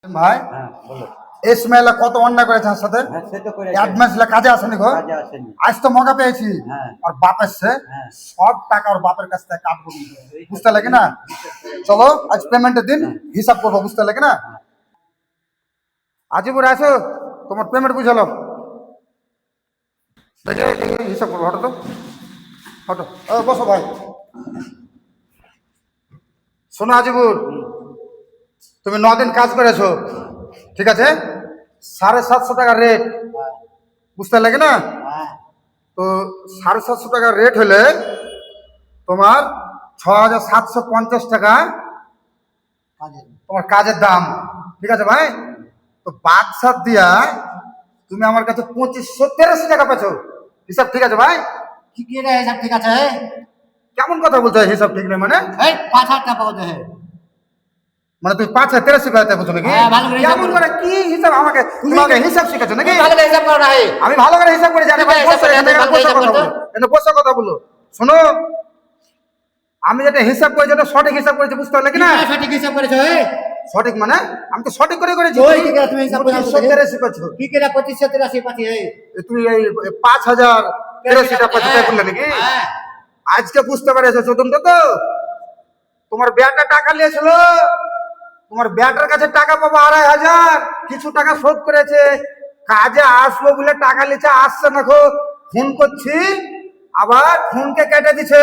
ভাই হ্যাঁ বলো। ইসমাইলা কত অন্যায় করেছে আমার সাথে। হ্যাঁ সে তো করে অ্যাডভান্স কাজে আসেনি গো, কাজে আসেনি। আজ তো মজা পেয়েছি। হ্যাঁ। আর বাপ এসছে, হ্যাঁ। সব টাকা ওর বাপের কাছ থেকে কাটবো, বুঝতে লাগে না? চলো আজ পেমেন্টের দিন, হিসাব করবো, বুঝতে লাগে না? আজিপুর আসো, তোমার পেমেন্ট বুঝালো, দেখে হিসাব করবো। হটো তো, হটো। বসো ভাই। শোনো আজিপুর, তুমি 9 দিন কাজ করেছো, ঠিক আছে? 750 টাকা রেট, বুঝতে লাগে না? হ্যাঁ তো 750 টাকা রেট হলে তোমার 6750 টাকা কাজে তোমার কাজের দাম, ঠিক আছে ভাই? তো বাদশাহ দিয়া তুমি আমার কাছে 2583 টাকা পেছো, হিসাব ঠিক আছে ভাই? কি কি রে সব ঠিক আছে? কেমন কথা বলছো হিসাব ঠিক নেই মানে? এই 5,000 টাকা পাওয়া যায়। মানে তুমি 583 টাকা বলছো নাকি? হ্যাঁ, ভালো করে হিসাব কেমন করো। করে কি হিসাব? আমাকে তোমাকে হিসাব শিখাচ্ছ নাকি? ভালো করে হিসাব করো না। আমি ভালো করে হিসাব করে জানি। ঠিক আছে, হিসাব করে, ভালো করে হিসাব করো। বসে কথা বলো। শোনো, আমি যেটা হিসাব করেছি ওটা সঠিক হিসাব করেছি, বুঝতে পারলে কি না? সঠিক হিসাব করেছো? সঠিক মানে আমি তো সঠিক করে করেছি। ওই কি করে তুমি হিসাব করে আনছো? 2583 পেছো। কি করে 2583 পাচ্ছি? তুমি এই 5083 টাকা পেছো, তাই বললে নাকি? হ্যাঁ আজকে বুঝতে পেরেছো চতুর্থ তো? তোমার ব্যাটা টাকা নিয়েছিল, তোমার ব্যাটার কাছে টাকা পাবো 2500, কিছু টাকা শোধ করেছে, কাজে আসবো বলে টাকা নিচে আসছে না, ফোন করছি, আবার ফোনকে কেটে দিছে,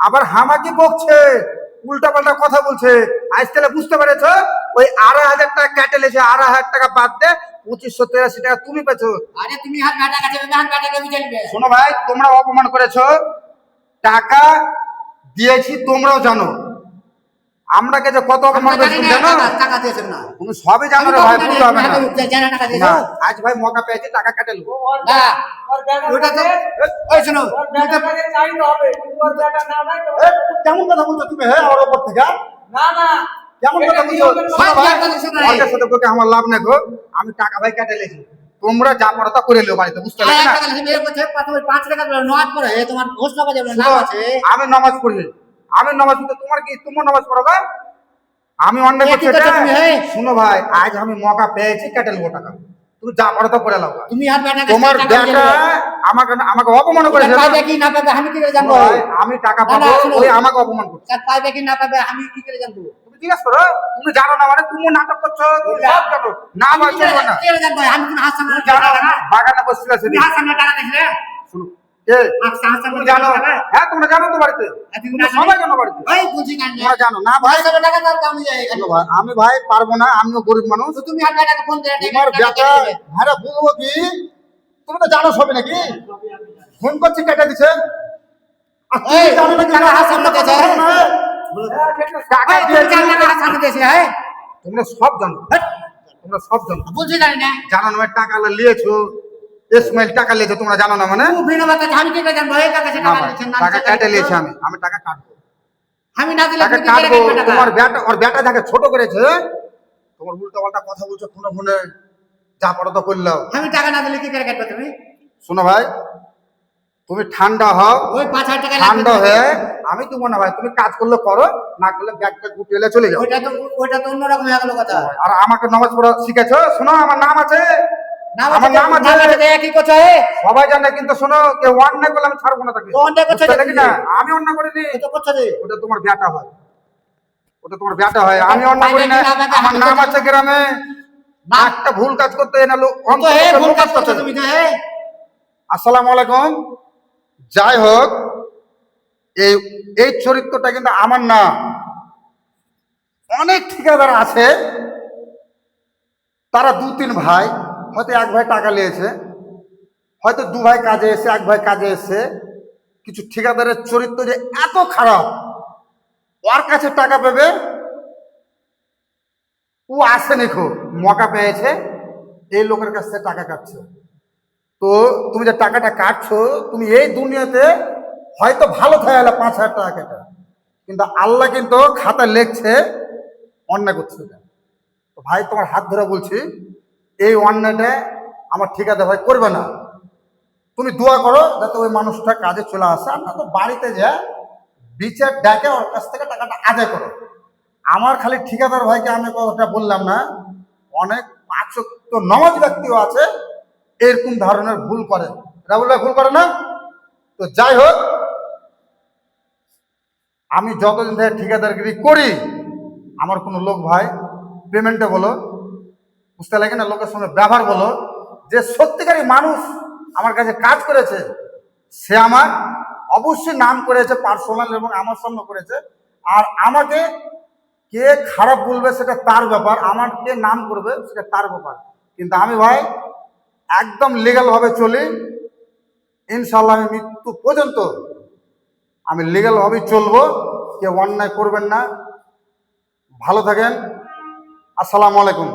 আবার হামাকি বকছে, উল্টা পাল্টা কথা বলছে। আজ তাহলে বুঝতে পেরেছো? ওই 2500 টাকা কেটে নিয়েছে, 2500 টাকা বাদ দে 2583 টাকা তুমি পেছো। আরে তুমি হাত ব্যাটা কাছে হাত ব্যাটাকে বুঝাইবে। শোনো ভাই, তোমরা অপমান করেছো, টাকা দিয়েছি তোমরাও জানো, আমরা কে যে কত অপমান করেছি তুমি জানো? টাকা দিয়েছেন না? তুমি সবই জানো রে ভাই, বলতে হবে না। জানা টাকা না, দিয়েছো? আজ ভাই মৌকা পেয়েছি, টাকা কেটে নেবো। না ওটা তো ওই শোনো কেমন কথা বলছো তুমি? হ্যাঁ, ওর উপর থেকে কেমন কথা বলছো? শোনো ভাই, ওর সাথে বকে আমার লাভ নাই গো, আমি টাকা ভাই কেটে নিয়েছি, তোমরা যা পারো তা করে লিও বাড়িতে, বুঝতে পারলে না? 5 টাকা নয় পড়ে তোমার ঘোষণা বাজাবে না আছে। আমি নামাজ পড়ি, আমি নামাজ পড়তে তোমার কি, তোমার নামাজ পড়ো না? আমি অন্যায় করছি এটা? শুনো ভাই, আজ আমি মৌকা পেয়েছি, কেটে নেবো টাকা, তুমি যা পারো তা করে লাও। তুমি হাত ব্যাটা তোমার ব্যাটা আমাকে আমাকে অপমান করেছে না? পাইবে কি না পাবে আমি কি করে জানবো? আমি টাকা পাবো, ওই আমাকে অপমান করছে। স্যার পাইবে কি না পাবে আমি কি করে জানবো? তুমি জিজ্ঞেস করো, তুমি জানো না মানে? তুমি নাটক করছো, তুমি সব জানো না, ভাই চলবে না। কি করে জানবো? আমি কোন হাসান তুমি জানো না, বাগানে বসছিল তুমি সেদিন। হাসান টাকা দেখলে? শুনো, কে? তুমি জানো? হ্যাঁ, তোমরা জানো তো বাড়িতে, তোমরা সবাই জানো বাড়িতে, ওই বুঝি না তোমরা জানো না ভাই? 500 টাকা দাও আমি যাই। শোনো ভাই, আমি ভাই পারবো না, আমিও গরিব মানুষ। তো তুমি হাত ব্যাটাকে ফোন করে তোমার ব্যাটা ভাড়া বলবো কি? তুমি তো জানো সবই নাকি? ফোন করছি, কেটে দিছে। আর তুমি এই জানো নাকি? টাকা হাসান দিয়েছে। টাকা এই দিয়েছি। 4 টাকা হাসান দিয়েছে। হ্যাঁ তোমরা সব জানো, তোমরা সব জানো। বুঝি জানি না। জানো না? টাকা নিয়েছো, ইসমাইল টাকা নিয়েছো, তোমরা জানো না মানে? তুমি বিনা বাতে আমি কি করে জানবো? এই কাছে না টাকা ভাই, দিচ্ছেন না? টাকা কেটে নিয়েছি, আমি টাকা কাটবো, আমি না দিলে টাকা তুমি কি করে কাটবো। কাটবে টাকা? তোমার ব্যাটা, ওর ব্যাটা যাকে ছোট করেছে, তোমার উল্টো পাল্টা কথা বলছো ফোনে ফোনে, যা পারো তো করলাও। আমি টাকা না দিলে কি করে কাটবে তুমি? শোনো ভাই, তুমি ঠান্ডা হও, ওই 5,000 টাকা ঠান্ডা হয়ে আমি তো মনে হয় তুমি কাজ করলে করো, না করলে ব্যাগটা গুটিয়ে চলে যাও। ওইটা তো অন্যরকম হয়ে গেল কথা। আর আমাকে নামাজ পড়া শিখেছো? শোনো, আমার নাম আছে, আমার নাম আছে, কি করছো? সবাই জানে, কিন্তু শোনো, কেউ অন্যায় করলে আমি ছাড়বো না তাকে, তো অন্যায় করছো বুঝতে পারলে কি না? আমি অন্যায় করিনি, তো করছো যে ওটা তোমার ব্যাটা হয়, ওটা তোমার ব্যাটা হয়, আমি অন্যায় করি না। আমার নাম আছে গ্রামে, না একটা ভুল কাজ করতে না লোক তো হে ভুল কাজ করছো তুমি তো। হে আসসালামু আলাইকুম। যাই হোক, এই এই চরিত্রটা কিন্তু আমার না, অনেক ঠিকাদার আছে, তারা 2-3 ভাই, হয়তো এক ভাই টাকা নিয়েছে, হয়তো 2 ভাই কাজে এসে, এক ভাই কাজে এসে। কিছু ঠিকাদারের চরিত্র যে এত খারাপ, ওর কাছে টাকা পেবে, ও আসেনি, খুব মকা পেয়েছে, এই লোকের কাছ থেকে টাকা কাটছে। তো তুমি যে টাকাটা কাটছো, তুমি এই দুনিয়াতে হয়তো ভালো থাকে 5,000 টাকা কেটে, কিন্তু আল্লাহ কিন্তু খাতা লিখছে অন্যায় করছে। তো ভাই, তোমার হাত ধরে বলছি, এই অন্যায়টা আমার ঠিকাদার ভাই করবে না। তুমি দোয়া করো যাতে ওই মানুষটা কাজে চলে আসে, আমরা তো বাড়িতে যা বিচার ডাকে ওর কাছ থেকে টাকাটা আদায় করো। আমার খালি ঠিকাদার ভাইকে আমি কথাটা বললাম না, অনেক পাঁচ ওয়াক্ত নামাজ ব্যক্তিও আছে এরকম ধরনের ভুল করে। রাবুল ভাই ভুল করে না? তো যাই হোক, আমি যতদিন থেকে ঠিকাদারগিরি করি, আমার কোনো লোক ভাই পেমেন্টে বলো, বুঝতে লাগে না, লোকের সঙ্গে ব্যবহার বলো, যে সত্যিকারই মানুষ আমার কাছে কাজ করেছে, সে আমার অবশ্যই নাম করেছে পার্সোনাল এবং আমার সামনে করেছে। আর আমাকে কে খারাপ বলবে সেটা তার ব্যাপার, আমার কে নাম করবে সেটা তার ব্যাপার। কিন্তু আমি ভাই একদম লিগ্যাল ভাবে চলি, ইনশাল্লাহ আমি মৃত্যু পর্যন্ত আমি লিগ্যাল ভাবেই চলবো। কেউ অন্যায় করবেন না। ভালো থাকেন। আসসালামু আলাইকুম।